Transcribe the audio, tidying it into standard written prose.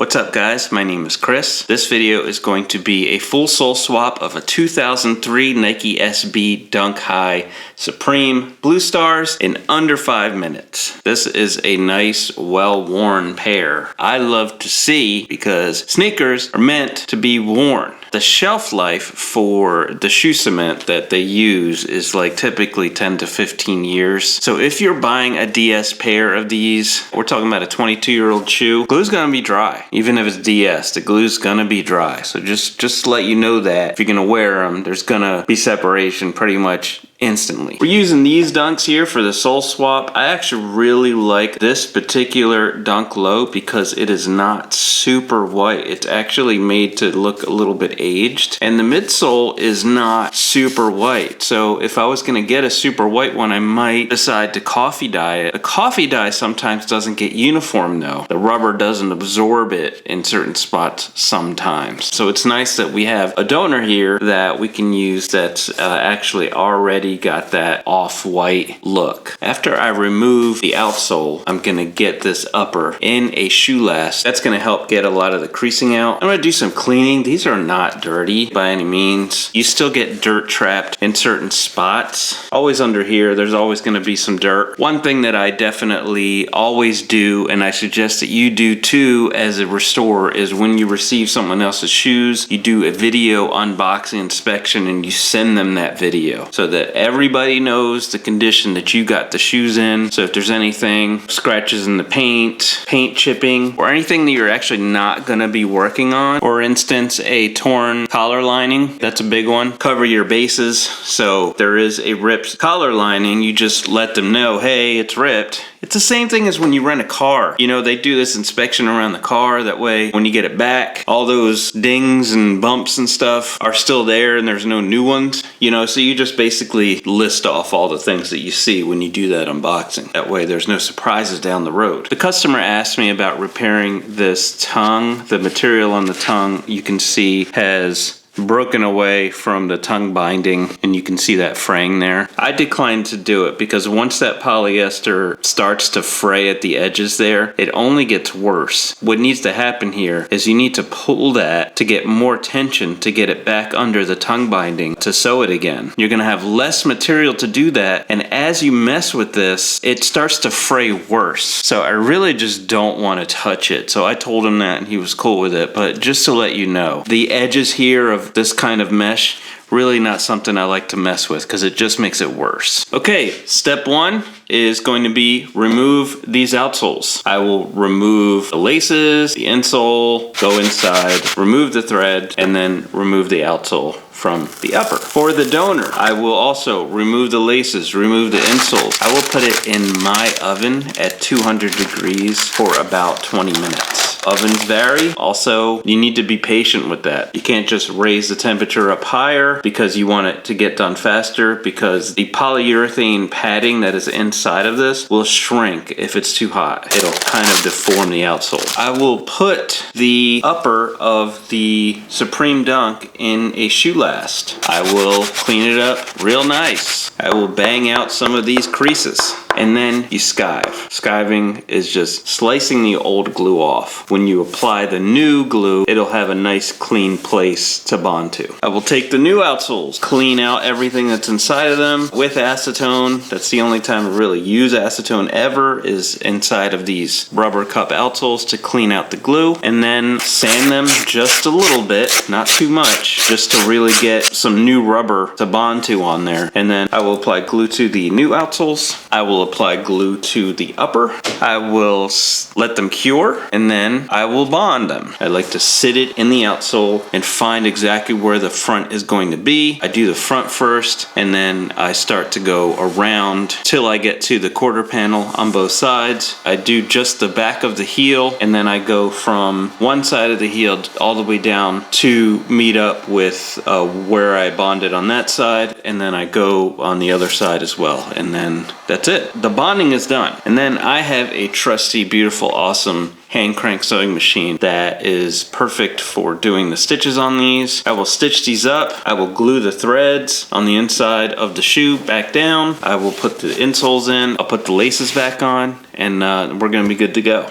What's up guys, my name is Chris. This video is going to be a full sole swap of a 2003 Nike SB Dunk High Supreme Blue Stars in under 5 minutes. This is a nice, well-worn pair. I love to see because sneakers are meant to be worn. The shelf life for the shoe cement that they use is like typically 10 to 15 years. So if you're buying a DS pair of these, we're talking about a 22-year-old shoe, glue's gonna be dry. Even if it's DS, the glue's gonna be dry. So just to let you know that if you're gonna wear them, there's gonna be separation pretty much instantly. We're using these dunks here for the sole swap. I actually really like this particular dunk low because it is not super white. It's actually made to look a little bit aged, and the midsole is not super white. So if I was gonna get a super white one, I might decide to coffee dye it. The coffee dye sometimes doesn't get uniform though. The rubber doesn't absorb it in certain spots sometimes. So it's nice that we have a donor here that we can use that's actually already got that off-white look. After I remove the outsole, I'm gonna get this upper in a shoe last. That's gonna help get a lot of the creasing out. I'm gonna do some cleaning. These are not dirty by any means. You still get dirt trapped in certain spots. Always under here, there's always gonna be some dirt. One thing that I definitely always do, and I suggest that you do too as a restorer, is when you receive someone else's shoes, you do a video unboxing inspection and you send them that video so that everybody knows the condition that you got the shoes in. So if there's anything, scratches in the paint chipping, or anything that you're actually not gonna be working on, for instance, a torn collar lining, that's a big one. Cover your bases. So if there is a ripped collar lining, you just let them know, hey, it's ripped. It's the same thing as when you rent a car. You know, they do this inspection around the car. That way, when you get it back, all those dings and bumps and stuff are still there and there's no new ones. You know, so you just basically list off all the things that you see when you do that unboxing. That way, there's no surprises down the road. The customer asked me about repairing this tongue. The material on the tongue, you can see, has broken away from the tongue binding, and you can see that fraying there. I declined to do it because once that polyester starts to fray at the edges there, it only gets worse. What needs to happen here is you need to pull that to get more tension to get it back under the tongue binding to sew it again. You're gonna have less material to do that, and as you mess with this, it starts to fray worse. So I really just don't want to touch it. So I told him that and he was cool with it, but just to let you know, the edges here of this kind of mesh, really not something I like to mess with because it just makes it worse. Okay, step one is going to be remove these outsoles. I will remove the laces, the insole, go inside, remove the thread, and then remove the outsole from the upper. For the donor, I will also remove the laces, remove the insoles. I will put it in my oven at 200 degrees for about 20 minutes. Ovens vary. Also, you need to be patient with that. You can't just raise the temperature up higher because you want it to get done faster, because the polyurethane padding that is inside of this will shrink if it's too hot. It'll kind of deform the outsole. I will put the upper of the Supreme Dunk in a shoe last. I will clean it up real nice. I will bang out some of these creases. And then you skive. Skiving is just slicing the old glue off. When you apply the new glue, it'll have a nice clean place to bond to. I will take the new outsoles, clean out everything that's inside of them with acetone. That's the only time I really use acetone ever, is inside of these rubber cup outsoles to clean out the glue. And then sand them just a little bit, not too much, just to really get some new rubber to bond to on there. And then I will apply glue to the new outsoles. I will apply glue to the upper. I will let them cure, and then I will bond them. I like to sit it in the outsole and find exactly where the front is going to be. I do the front first, and then I start to go around till I get to the quarter panel on both sides. I do just the back of the heel, and then I go from one side of the heel all the way down to meet up with where I bonded on that side, and then I go on the other side as well, and then that's it. The bonding is done. And then I have a trusty, beautiful, awesome hand crank sewing machine that is perfect for doing the stitches on these. I will stitch these up. I will glue the threads on the inside of the shoe back down. I will put the insoles in. I'll put the laces back on, and we're gonna be good to go.